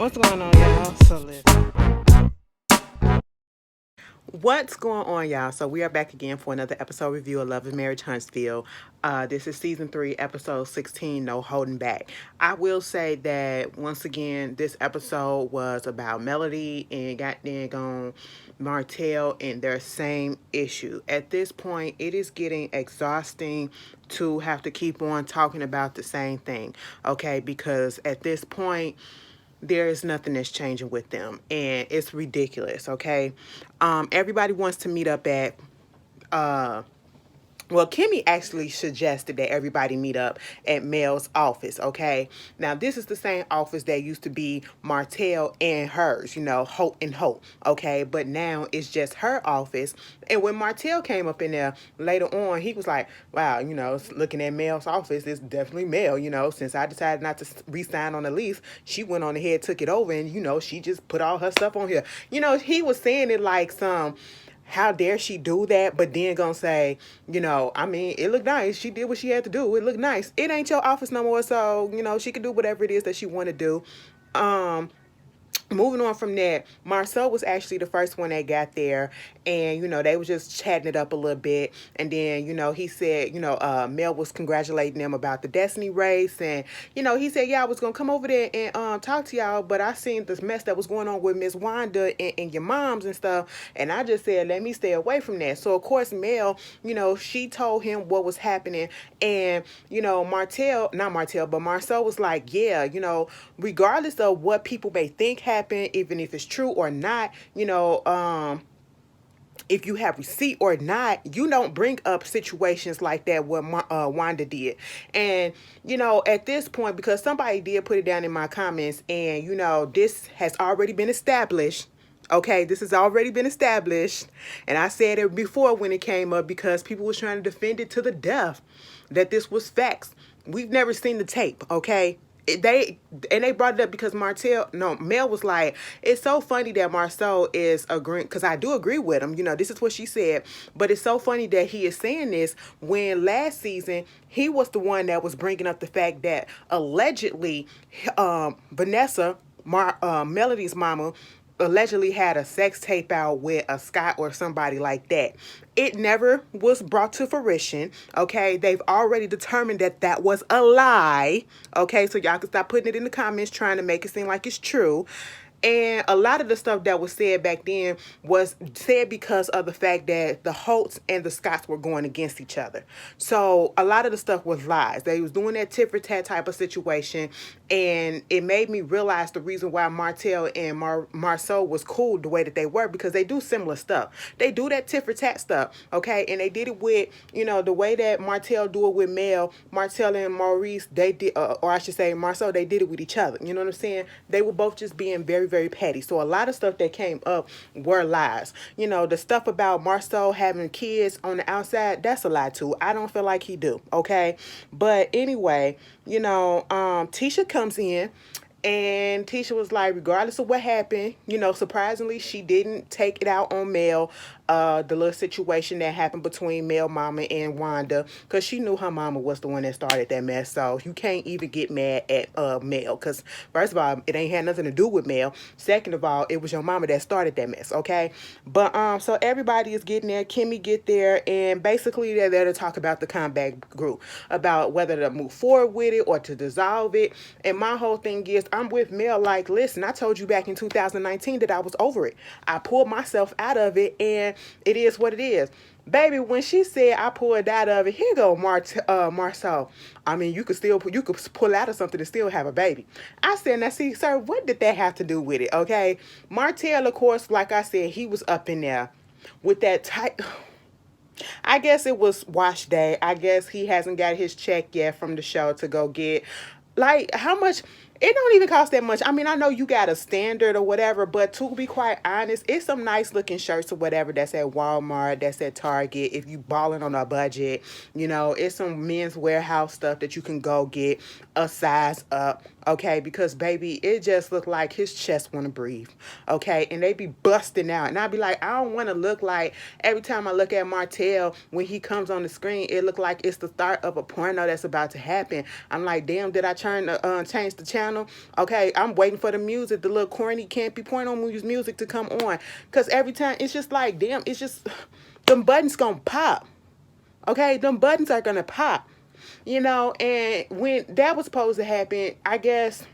What's going on, y'all? So listen. What's going on, y'all? So we are back again for another episode review of Love and Marriage Huntsville. This is season 3, episode 16. No holding back. I will say that once again, this episode was about Melody and goddamn gone Martell and their same issue. At this point, it is getting exhausting to have to keep on talking about the same thing. Okay, because at this point there is nothing that's changing with them and it's ridiculous. Okay, everybody wants to meet up at uh well, Kimmy actually suggested that everybody meet up at Mel's office, okay? Now, this is the same office that used to be Martell and hers, Hope and Hope, okay? But now it's just her office. And when Martell came up in there later on, he was like, wow, looking at Mel's office, it's definitely Mel, since I decided not to re-sign on the lease, she went on ahead, took it over, and, she just put all her stuff on here. He was saying it like some, how dare she do that, but then gonna say, I mean, it looked nice, she did what she had to do, it looked nice, it ain't your office no more, so she can do whatever it is that she want to do. Moving on from that, Marcel was actually the first one that got there, and they was just chatting it up a little bit, and then he said, Mel was congratulating them about the Destiny race, and he said, yeah, I was gonna come over there and talk to y'all, but I seen this mess that was going on with Miss Wanda and your moms and stuff, and I just said, let me stay away from that. So of course Mel, she told him what was happening, and not Martell, but Marcel was like, yeah, regardless of what people may think happened, even if it's true or not, if you have receipt or not, you don't bring up situations like that what Wanda did. And at this point, because somebody did put it down in my comments, and this has already been established. Okay, this has already been established, and I said it before when it came up because people was trying to defend it to the death that this was facts. We've never seen the tape, okay? They brought it up because Mel was like, it's so funny that Marcel is agreeing, because I do agree with him, this is what she said, but it's so funny that he is saying this when last season he was the one that was bringing up the fact that allegedly Vanessa, Melody's mama, allegedly had a sex tape out with a Scott or somebody like that. It never was brought to fruition, okay? They've already determined that that was a lie, okay? So y'all can stop putting it in the comments trying to make it seem like it's true. And a lot of the stuff that was said back then was said because of the fact that the Holts and the Scotts were going against each other. So a lot of the stuff was lies. They was doing that tit for tat type of situation, and it made me realize the reason why Martell and Marceau was cool the way that they were, because they do similar stuff. They do that tit for tat stuff, okay? And they did it with, the way that Martell do it with Mel, Martell and Maurice, they did, or I should say Marceau, they did it with each other. You know what I'm saying? They were both just being very, very petty. So a lot of stuff that came up were lies. The stuff about Marceau having kids on the outside, that's a lie too. I don't feel like he do, okay? But anyway, Tisha comes in, and Tisha was like, regardless of what happened, surprisingly, she didn't take it out on Mel, the little situation that happened between Mel mama and Wanda, because she knew her mama was the one that started that mess. So you can't even get mad at Mel, because first of all, it ain't had nothing to do with Mel. Second of all, it was your mama that started that mess, okay? But so everybody is getting there. Kimmy get there, and basically they're there to talk about the comeback group, about whether to move forward with it or to dissolve it. And my whole thing is, I'm with Mel, like, listen, I told you back in 2019 that I was over it. I pulled myself out of it, and it is what it is. Baby, when she said I pulled out of it, here go Marcel. I mean, you could pull out of something and still have a baby. I said, now see, sir, what did that have to do with it? Okay, Martell, of course, like I said, he was up in there with that tight. I guess it was wash day. I guess he hasn't got his check yet from the show to go get. Like, how much? It don't even cost that much. I mean, I know you got a standard or whatever, but to be quite honest, it's some nice looking shirts or whatever that's at Walmart, that's at Target. If you balling on a budget, it's some men's warehouse stuff that you can go get a size up, okay? Because baby, it just looked like his chest want to breathe, okay? And they be busting out, and I be like, I don't want to look like every time I look at Martell when he comes on the screen, it look like it's the start of a porno that's about to happen. I'm like, damn, did I change the channel? channel. Okay, I'm waiting for the music, the little corny campy porno music to come on. Because every time it's just like, damn, it's just, them buttons gonna pop. Okay, them buttons are gonna pop. And when that was supposed to happen, I guess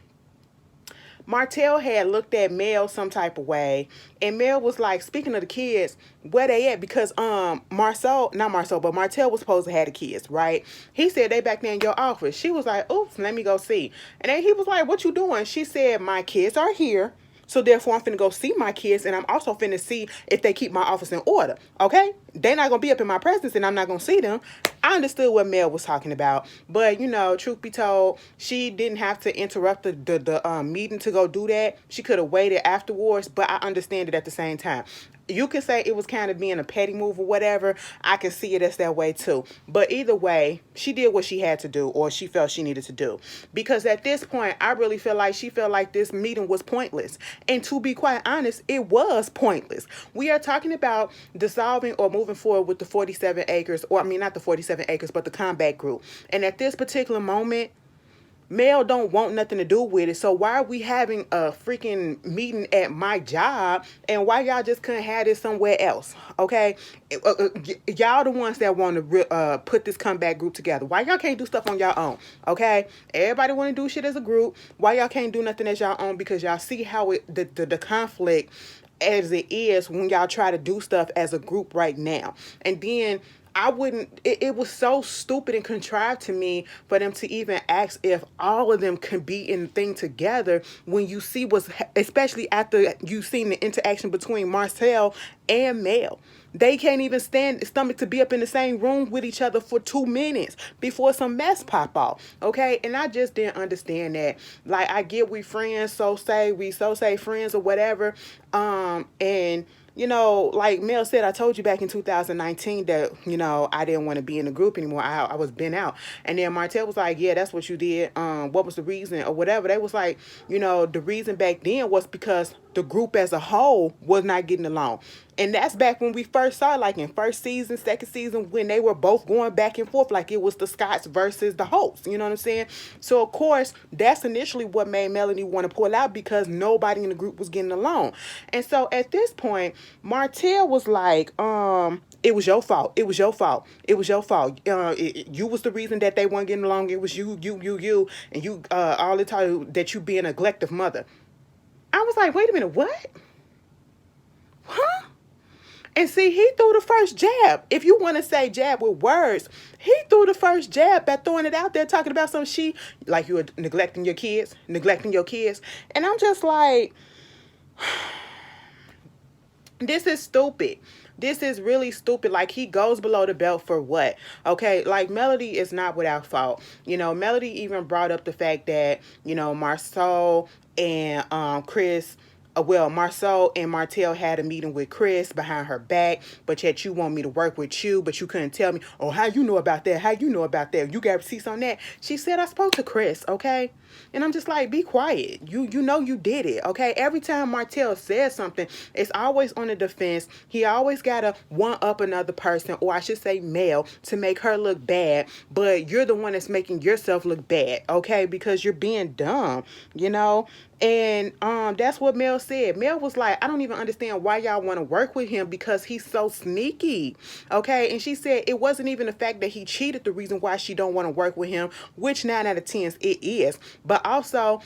Martell had looked at Mel some type of way, and Mel was like, speaking of the kids, where they at? Because not Marcel, but Martell was supposed to have the kids, right? He said they back there in your office. She was like, oops, let me go see. And then he was like, what you doing? She said, my kids are here. So therefore, I'm finna go see my kids, and I'm also finna see if they keep my office in order. Okay? They're not gonna be up in my presence, and I'm not gonna see them. I understood what Mel was talking about, but truth be told, she didn't have to interrupt the meeting to go do that. She could have waited afterwards, but I understand it at the same time. You can say it was kind of being a petty move or whatever. I can see it as that way too. But either way, she did what she had to do, or she felt she needed to do. Because at this point, I really feel like she felt like this meeting was pointless. And to be quite honest, it was pointless. We are talking about dissolving or moving forward with the 47 acres, or I mean, not the 47 acres, but the combat group. And at this particular moment, Mel don't want nothing to do with it. So why are we having a freaking meeting at my job, and why y'all just couldn't have this somewhere else? Okay, y'all the ones that want to put this comeback group together. Why y'all can't do stuff on y'all own? Okay, everybody want to do shit as a group. Why y'all can't do nothing as y'all own? Because y'all see how the conflict as it is when y'all try to do stuff as a group right now. And then it was so stupid and contrived to me for them to even ask if all of them can be in the thing together when you see especially after you seen the interaction between Marcel and Mel. They can't even stomach to be up in the same room with each other for 2 minutes before some mess pop off. Okay, and I just didn't understand that. Like, I get we friends, so say friends or whatever. And like Mel said, I told you back in 2019 that, I didn't want to be in the group anymore. I was been out. And then Martell was like, yeah, that's what you did. What was the reason or whatever? They was like, the reason back then was because the group as a whole was not getting along. And that's back when we first saw, like in first season, second season, when they were both going back and forth, like it was the Scotts versus the Holts. You know what I'm saying? So, of course, that's initially what made Melanie want to pull out, because nobody in the group was getting along. And so at this point, Martell was like, it was your fault. It was your fault. It was your fault. You was the reason that they weren't getting along. It was you, and you all the time that you be a neglective mother. I was like, wait a minute, what? Huh? And see, he threw the first jab. If you want to say jab with words, he threw the first jab by throwing it out there, talking about some like you were neglecting your kids. And I'm just like, this is stupid. This is really stupid. Like, he goes below the belt for what? Okay, like, Melody is not without fault. Melody even brought up the fact that, Marceau and Chris... Marceau and Martell had a meeting with Chris behind her back, but yet you want me to work with you, but you couldn't tell me. Oh, how you know about that? How you know about that? You got receipts on that? She said, I spoke to Chris, okay? And I'm just like, be quiet. You know you did it, okay? Every time Martell says something, it's always on the defense. He always got to one-up another person, or I should say Mel, to make her look bad, but you're the one that's making yourself look bad, okay? Because you're being dumb, And that's what Mel said. Mel was like, I don't even understand why y'all want to work with him, because he's so sneaky. Okay. And she said it wasn't even the fact that he cheated the reason why she don't want to work with him, which 9 out of 10 it is. But also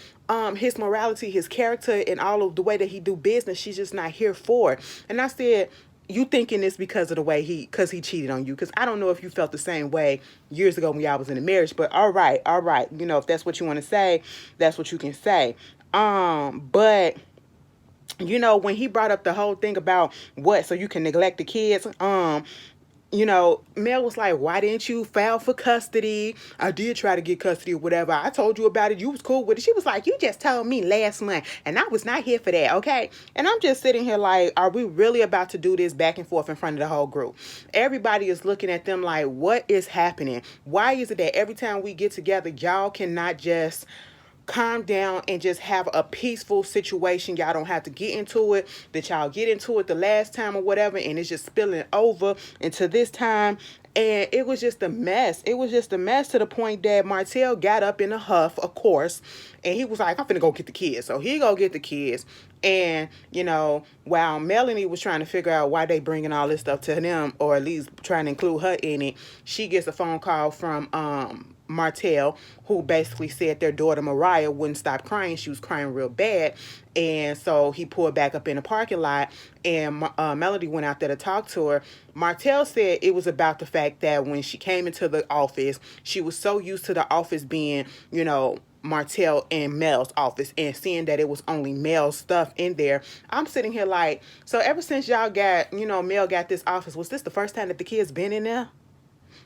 his morality, his character, and all of the way that he do business, she's just not here for. And I said, you thinking it's because of the way because he cheated on you? Because I don't know if you felt the same way years ago when y'all was in a marriage, but all right. If that's what you want to say, that's what you can say. But when he brought up the whole thing about so you can neglect the kids, Mel was like, why didn't you file for custody? I did try to get custody or whatever. I told you about it. You was cool with it. She was like, you just told me last month, and I was not here for that, okay? And I'm just sitting here like, are we really about to do this back and forth in front of the whole group? Everybody is looking at them like, what is happening? Why is it that every time we get together, y'all cannot just calm down and just have a peaceful situation. Y'all don't have to get into it. That y'all get into it the last time or whatever, and it's just spilling over into this time. And it was just a mess. It was just a mess to the point that Martell got up in a huff, of course, and he was like, I'm finna go get the kids. So he go get the kids. And, while Melanie was trying to figure out why they bringing all this stuff to them, or at least trying to include her in it, she gets a phone call from Martell, who basically said their daughter Mariah wouldn't stop crying. She was crying real bad. And so he pulled back up in the parking lot, and Melody went out there to talk to her. Martell said it was about the fact that when she came into the office, she was so used to the office being, Martell and Mel's office, and seeing that it was only Mel's stuff in there. I'm sitting here like, so ever since y'all got, Mel got this office, was this the first time that the kids been in there?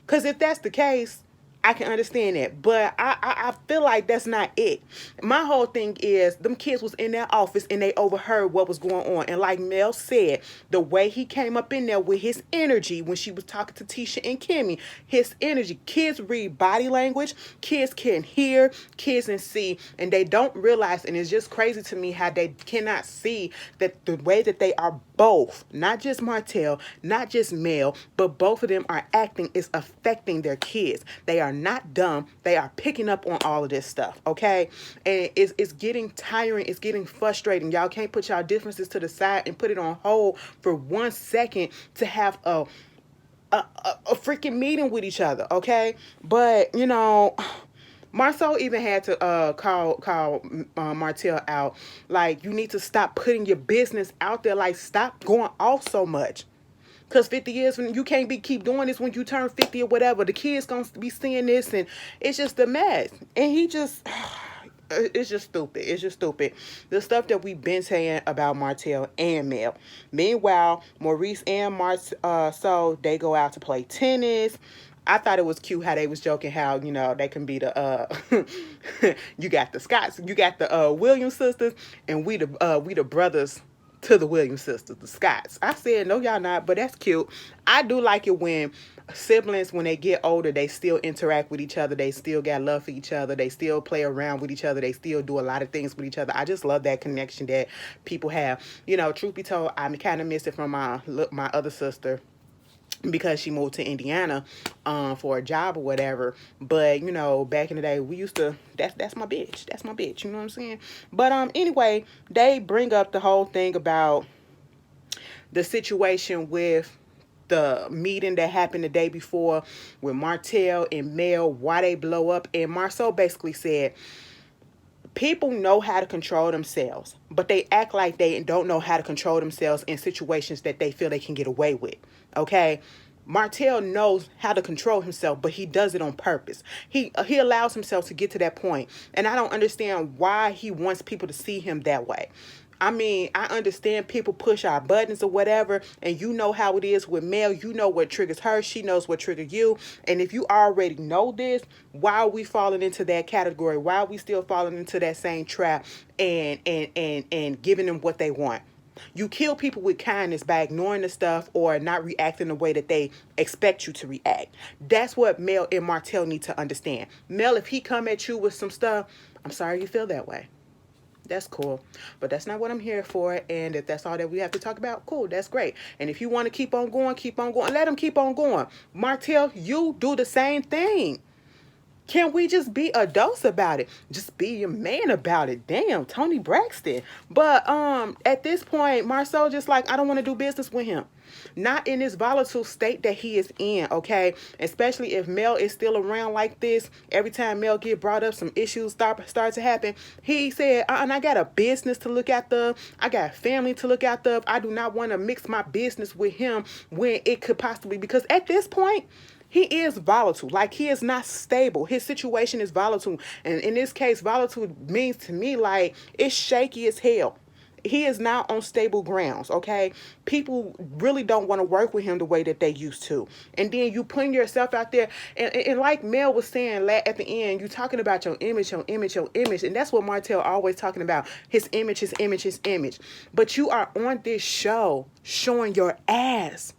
Because if that's the case, I can understand that, but I feel like that's not it. My whole thing is them kids was in that office and they overheard what was going on. And like Mel said, the way he came up in there with his energy when she was talking to Tisha and Kimmy, his energy. Kids read body language, kids can hear, kids can see, and they don't realize, and it's just crazy to me how they cannot see that the way that they are both, not just Martell, not just Mel, but both of them are acting is affecting their kids. They are not dumb. They are picking up on all of this stuff, okay? And it's getting tiring. It's getting frustrating. Y'all can't put y'all differences to the side and put it on hold for 1 second to have a freaking meeting with each other, okay? But, Marceau even had to call Martell out. Like, you need to stop putting your business out there. Like, stop going off so much. Because 50 years, when you can't keep doing this when you turn 50 or whatever. The kids going to be seeing this, and it's just a mess. And he just... It's just stupid. It's just stupid. The stuff that we've been saying about Martell and Mel. Meanwhile, Maurice and Marceau, they go out to play tennis. I thought it was cute how they was joking how, they can be the, you got the Scotts, you got the Williams sisters, and we the brothers to the Williams sisters, the Scotts. I said, no, y'all not, but that's cute. I do like it when siblings, when they get older, they still interact with each other. They still got love for each other. They still play around with each other. They still do a lot of things with each other. I just love that connection that people have. Truth be told, I kind of miss it from my other sister, because she moved to Indiana for a job or whatever. But, back in the day, we used to, that's my bitch. That's my bitch. You know what I'm saying? But anyway, they bring up the whole thing about the situation with the meeting that happened the day before with Martell and Mel, why they blow up. And Marceau basically said, people know how to control themselves, but they act like they don't know how to control themselves in situations that they feel they can get away with. Okay? Martell knows how to control himself, but he does it on purpose. He allows himself to get to that point, and I don't understand why he wants people to see him that way. I mean, I understand people push our buttons or whatever, and you know how it is with Mel. You know what triggers her. She knows what triggers you. And if you already know this, why are we falling into that category? Why are we still falling into that same trap and giving them what they want? You kill people with kindness by ignoring the stuff or not reacting the way that they expect you to react. That's what Mel and Martell need to understand. Mel, if he come at you with some stuff, I'm sorry you feel that way. That's cool. But that's not what I'm here for. And if that's all that we have to talk about, cool, that's great. And if you want to keep on going, let him keep on going. Martell, you do the same thing. Can we just be adults about it? Just be a man about it. Damn, Tony Braxton. But at this point, Marceau just like, I don't want to do business with him. Not in this volatile state that he is in, okay? Especially if Mel is still around like this. Every time Mel get brought up, some issues start to happen. He said, and I got a business to look after. I got family to look after. I do not want to mix my business with him when it could possibly, because at this point, he is volatile. Like, he is not stable. His situation is volatile. And in this case, volatile means to me like it's shaky as hell. He is not on stable grounds, okay? People really don't want to work with him the way that they used to. And then you putting yourself out there. And like Mel was saying at the end, you talking about your image, your image, your image. And that's what Martell always talking about. His image, his image, his image. But you are on this show showing your ass.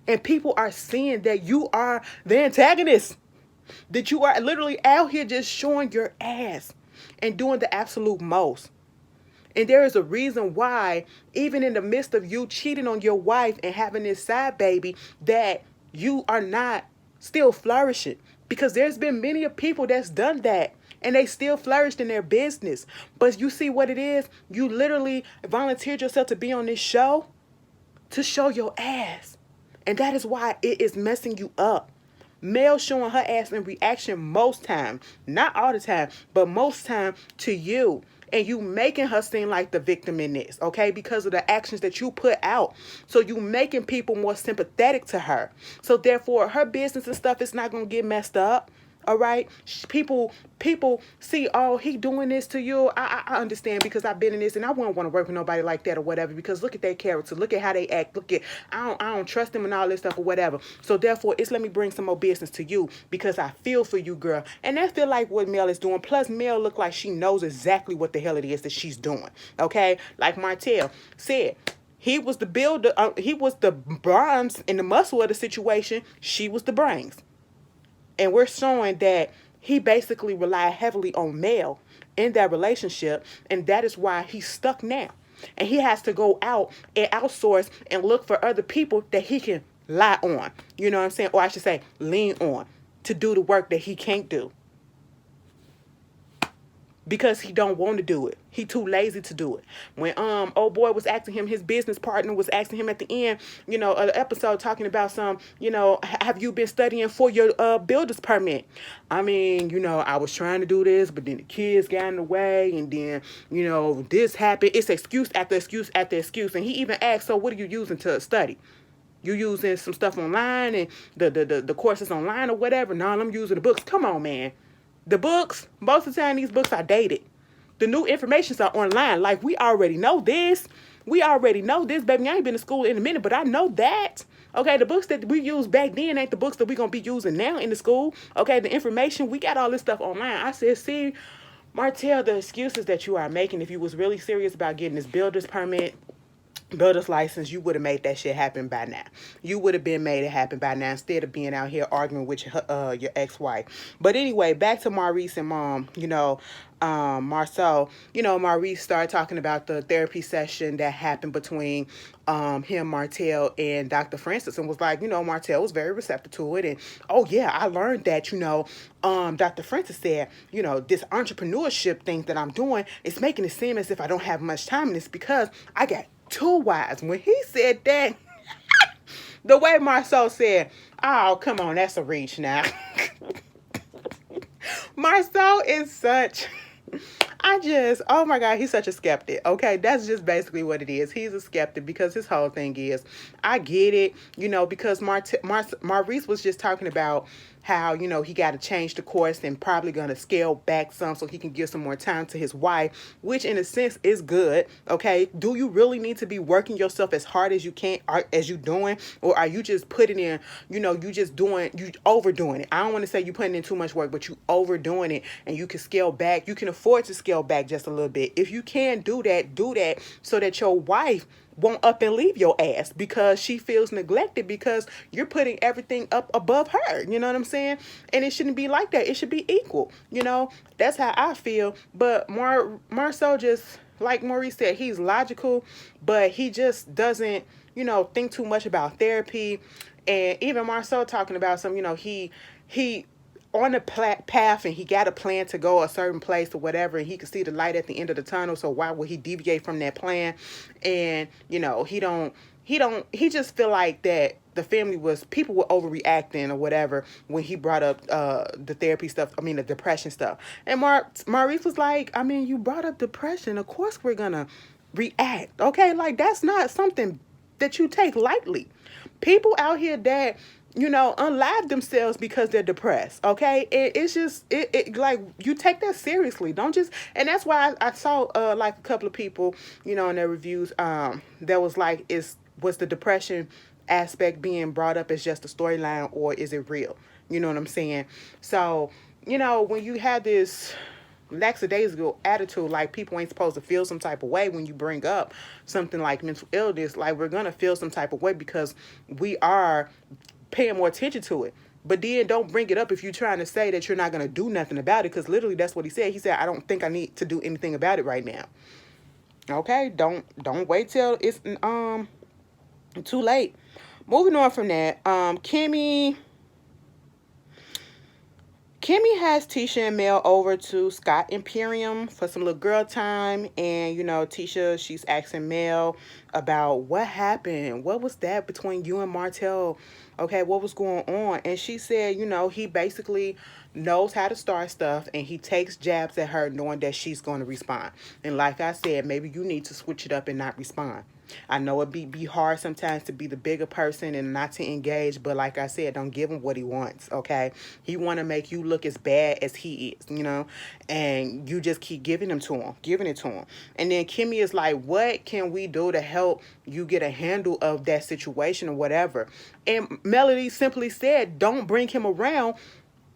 And people are seeing that you are the antagonist. That you are literally out here just showing your ass. and doing the absolute most. And there is a reason why, even in the midst of you cheating on your wife and having this side baby, that you are not still flourishing. Because there's been many of people that's done that and they still flourished in their business. But you see what it is? You literally volunteered yourself to be on this show to show your ass. And that is why it is messing you up. Mel showing her ass in reaction most time, not all the time, but most time to you. And you making her seem like the victim in this, okay? Because of the actions that you put out. So you making people more sympathetic to her. So therefore, her business and stuff is not going to get messed up. All right, people see, oh, he doing this to you. I understand because I've been in this, and I wouldn't want to work with nobody like that or whatever. Because look at their character, look at how they act, look at I don't trust them and all this stuff or whatever. So therefore, it's let me bring some more business to you because I feel for you, girl, and that feel like what Mel is doing. Plus, Mel look like she knows exactly what the hell it is that she's doing. Okay, like Martell said. He was the builder. He was the bronze and the muscle of the situation. She was the brains. And we're showing that he basically relied heavily on Mel in that relationship. And that is why he's stuck now. And he has to go out and outsource and look for other people that he can lie on. You know what I'm saying? Or I should say lean on to do the work that he can't do. Because he don't want to do it. He too lazy to do it. When old boy was asking him, his business partner was asking him at the end, you know, an episode talking about some, you know, have you been studying for your builder's permit? I mean, you know, I was trying to do this, but then the kids got in the way, and then, you know, this happened. It's excuse after excuse after excuse. And he even asked, so what are you using to study? You using some stuff online and the courses online or whatever? No, I'm using the books. Come on, man. The books, most of the time these books are dated. The new informations are online. Like, we already know this. We already know this, baby. I ain't been to school in a minute, but I know that. Okay, the books that we used back then ain't the books that we going to be using now in the school. Okay, the information, we got all this stuff online. I said, see, Martell, the excuses that you are making, if you was really serious about getting this builder's permit, builder's license, you would have made that shit happen by now. You would have been made it happen by now instead of being out here arguing with your ex-wife. But anyway, back to Maurice and mom, you know, Marceau, you know, Maurice started talking about the therapy session that happened between him, Martell, and Dr. Francis, and was like, you know, Martell was very receptive to it. And, oh, yeah, I learned that, you know, Dr. Francis said, you know, this entrepreneurship thing that I'm doing is making it seem as if I don't have much time, and it's because I got two wives. When he said that, the way Marceau said, oh, come on, that's a reach now. Marceau is such... oh my God, he's such a skeptic. Okay, that's just basically what it is. He's a skeptic because his whole thing is, I get it, you know, because Maurice was just talking about how, you know, he got to change the course and probably going to scale back some so he can give some more time to his wife, which in a sense is good. Okay, do you really need to be working yourself as hard as you can, as you doing, or are you just putting in, you know, you overdoing it? I don't want to say you putting in too much work, but you overdoing it, and you can scale back. You can afford to scale back just a little bit. If you can do that so that your wife won't up and leave your ass because she feels neglected because you're putting everything up above her. You know what I'm saying? And it shouldn't be like that. It should be equal. You know, that's how I feel. But Marceau, just like Maurice said, he's logical, but he just doesn't, you know, think too much about therapy. And even Marceau talking about some, you know, he on the path and he got a plan to go a certain place or whatever, and he could see the light at the end of the tunnel, so why would he deviate from that plan? And, you know, he just feel like that people were overreacting or whatever when he brought up the therapy stuff, the depression stuff. And Maurice was like, I mean, you brought up depression, of course we're gonna react, okay? Like, that's not something that you take lightly. People out here that, you know, unlive themselves because they're depressed, okay? It's just, like, you take that seriously. Don't just, and that's why I saw, like, a couple of people, you know, in their reviews, that was like, was the depression aspect being brought up as just a storyline, or is it real? You know what I'm saying? So, you know, when you have this lackadaisical attitude, like people ain't supposed to feel some type of way when you bring up something like mental illness, like we're gonna feel some type of way because we are paying more attention to it. But then don't bring it up if you're trying to say that you're not going to do nothing about it, because literally that's what he said. He said, I don't think I need to do anything about it right now. Okay, don't wait till it's too late. Moving on from that, Kimmy has Tisha and Mel over to Scott Imperium for some little girl time. And, Tisha, she's asking Mel about what happened. What was that between you and Martell? Okay, what was going on? And she said, he basically knows how to start stuff and he takes jabs at her knowing that she's going to respond. And like I said, maybe you need to switch it up and not respond. I know it be hard sometimes to be the bigger person and not to engage, but like I said, don't give him what he wants, okay? He want to make you look as bad as he is, and you just keep giving it to him. And then Kimmy is like, what can we do to help you get a handle of that situation or whatever? And Melody simply said, don't bring him around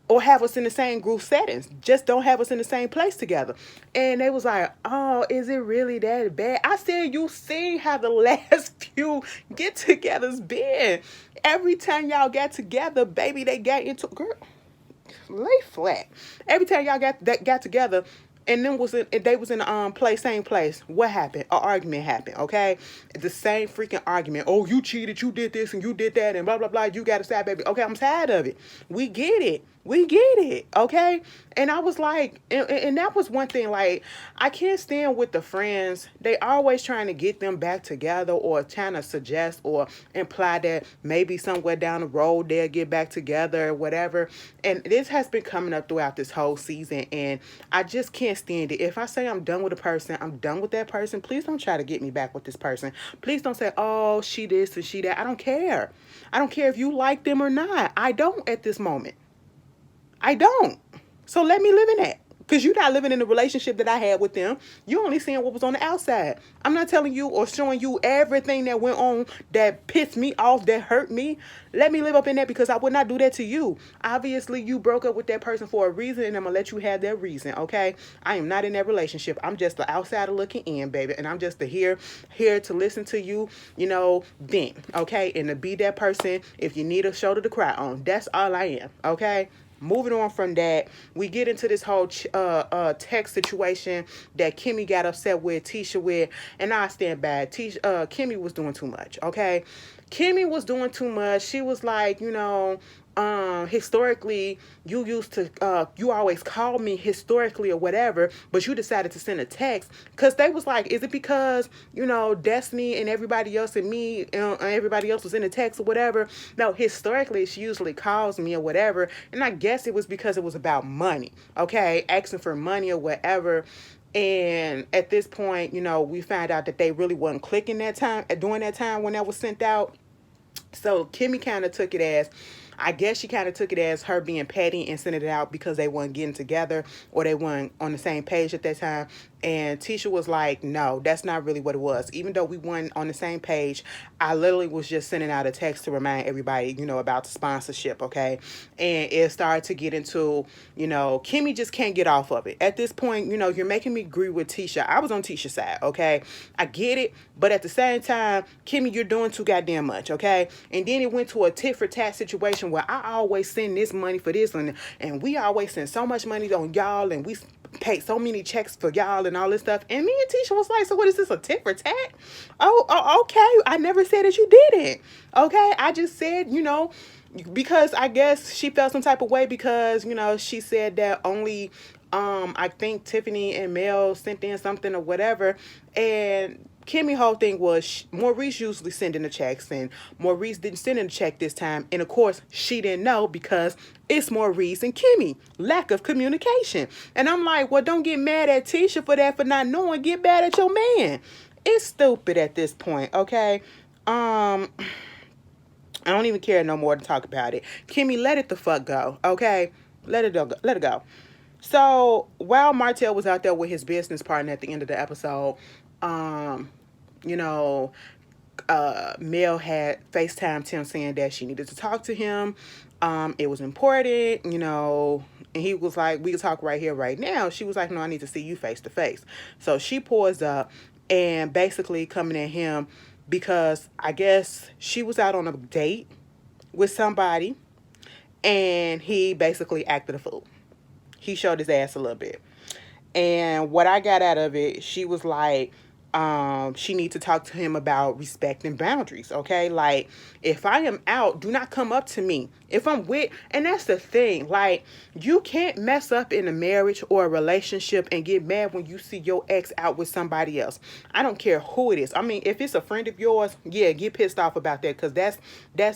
or have us in the same group settings. Just don't have us in the same place together. And they was like, oh, is it really that bad? I said, you seen how the last few get-togethers been. Every time y'all got together, baby, they got into... Girl, lay flat. Every time y'all got together, and then they was in the same place. What happened? An argument happened, okay? The same freaking argument. Oh, you cheated, you did this and you did that and blah blah blah. You got to say, baby. Okay, I'm tired of it. We get it, okay? And I was like, and that was one thing, like, I can't stand with the friends. They always trying to get them back together or trying to suggest or imply that maybe somewhere down the road they'll get back together or whatever. And this has been coming up throughout this whole season, and I just can't stand it. If I say I'm done with a person, I'm done with that person. Please don't try to get me back with this person. Please don't say, oh, she this and she that. I don't care. I don't care if you like them or not. I don't at this moment. I don't. So let me live in that. Because you're not living in the relationship that I had with them. You only seeing what was on the outside. I'm not telling you or showing you everything that went on that pissed me off, that hurt me. Let me live up in that, because I would not do that to you. Obviously, you broke up with that person for a reason, and I'm going to let you have that reason, okay? I am not in that relationship. I'm just the outsider looking in, baby. And I'm just here to listen to you, vent, okay? And to be that person if you need a shoulder to cry on. That's all I am, okay? Moving on from that, we get into this whole text situation that Kimmy got upset with Tisha with, and I stand by. Kimmy was doing too much, okay? Kimmy was doing too much. She was like, historically, you always call me historically or whatever, but you decided to send a text, because they was like, is it because, Destiny and everybody else and me, everybody else was in the text or whatever? No, historically, she usually calls me or whatever, and I guess it was because it was about money, okay? Asking for money or whatever. And at this point, we found out that they really wasn't clicking during that time when that was sent out. So Kimmy kind of took it as, I guess she kind of took it as her being petty and sending it out because they weren't getting together or they weren't on the same page at that time. And Tisha was like, no, that's not really what it was. Even though we weren't on the same page, I literally was just sending out a text to remind everybody, about the sponsorship, okay? And it started to get into, Kimmy just can't get off of it. At this point, you're making me agree with Tisha. I was on Tisha's side, okay? I get it, but at the same time, Kimmy, you're doing too goddamn much, okay? And then it went to a tit for tat situation where I always send this money for this one, and we always send so much money on y'all, and we paid so many checks for y'all and all this stuff. And me and Tisha was like, so what is this, a tit for tat? Oh, okay. I never said that you didn't. Okay. I just said, because I guess she felt some type of way because, she said that only, I think Tiffany and Mel sent in something or whatever. And Kimmy whole thing was Maurice usually sending the checks, and Maurice didn't send in a check this time. And of course, she didn't know because it's Maurice and Kimmy. Lack of communication. And I'm like, well, don't get mad at Tisha for that, for not knowing. Get mad at your man. It's stupid at this point, okay? I don't even care no more to talk about it. Kimmy, let it the fuck go, okay? Let it go. So while Martell was out there with his business partner at the end of the episode, Mel had FaceTime Tim saying that she needed to talk to him. It was important, and he was like, we can talk right here, right now. She was like, no, I need to see you face to face. So she pulls up and basically coming at him because I guess she was out on a date with somebody. And he basically acted a fool. He showed his ass a little bit. And what I got out of it, she was like, she need to talk to him about respect and boundaries. Okay, like if I am out, do not come up to me. If I'm with, and that's the thing, like you can't mess up in a marriage or a relationship and get mad when you see your ex out with somebody else. I don't care who it is. I mean, if it's a friend of yours, yeah, get pissed off about that, because that's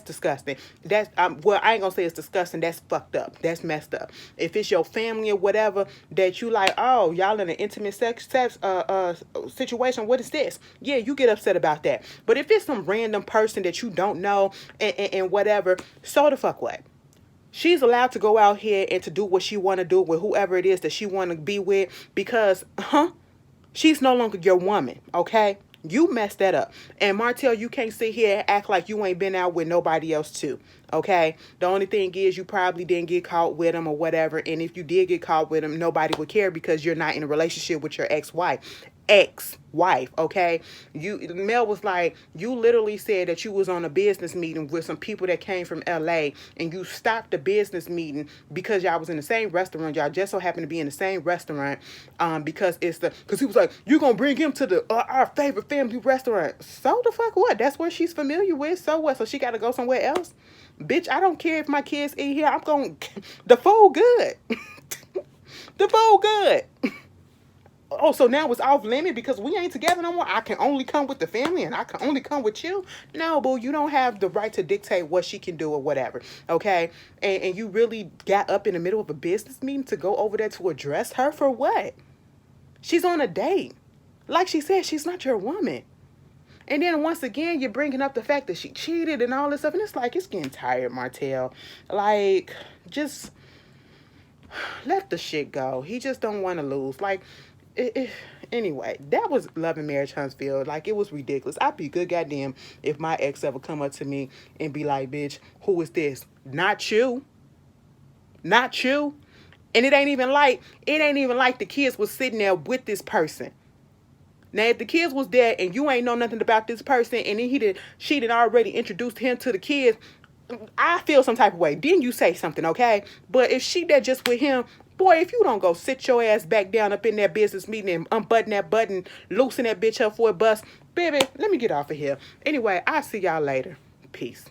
disgusting. That's well, I ain't gonna say it's disgusting. That's fucked up. That's messed up. If it's your family or whatever that you like, oh, y'all in an intimate sex situation, what is this? Yeah, you get upset about that. But if it's some random person that you don't know and whatever, so the fuck what? She's allowed to go out here and to do what she want to do with whoever it is that she want to be with, because she's no longer your woman. Okay, you messed that up. And Martell, you can't sit here and act like you ain't been out with nobody else too. Okay, the only thing is you probably didn't get caught with him or whatever, and if you did get caught with him, nobody would care because you're not in a relationship with your ex-wife. Okay, Mel was like, you literally said that you was on a business meeting with some people that came from LA, and you stopped the business meeting because y'all was in the same restaurant. Y'all just so happened to be in the same restaurant, because he was like, you gonna bring him to the our favorite family restaurant. So the fuck what? That's where she's familiar with. So what? So she got to go somewhere else? Bitch, I don't care if my kids eat here. I'm going the food good. The food good. Oh, so now it's off limit because we ain't together no more. I can only come with the family and I can only come with you. No, boo, you don't have the right to dictate what she can do or whatever. Okay. And you really got up in the middle of a business meeting to go over there to address her for what? She's on a date. Like she said, she's not your woman. And then once again, you're bringing up the fact that she cheated and all this stuff. And it's like, it's getting tired, Martell. Like, just let the shit go. He just don't want to lose. Like, anyway, that was Love and Marriage Huntsville. Like, it was ridiculous. I'd be good goddamn if my ex ever come up to me and be like, bitch, who is this? Not you. Not you. And it ain't even like the kids was sitting there with this person. Now, if the kids was there and you ain't know nothing about this person, and then she did already introduced him to the kids, I feel some type of way. Then you say something, okay? But if she there just with him, boy, if you don't go sit your ass back down up in that business meeting and unbutton that button, loosen that bitch up for a bus, baby, let me get off of here. Anyway, I'll see y'all later. Peace.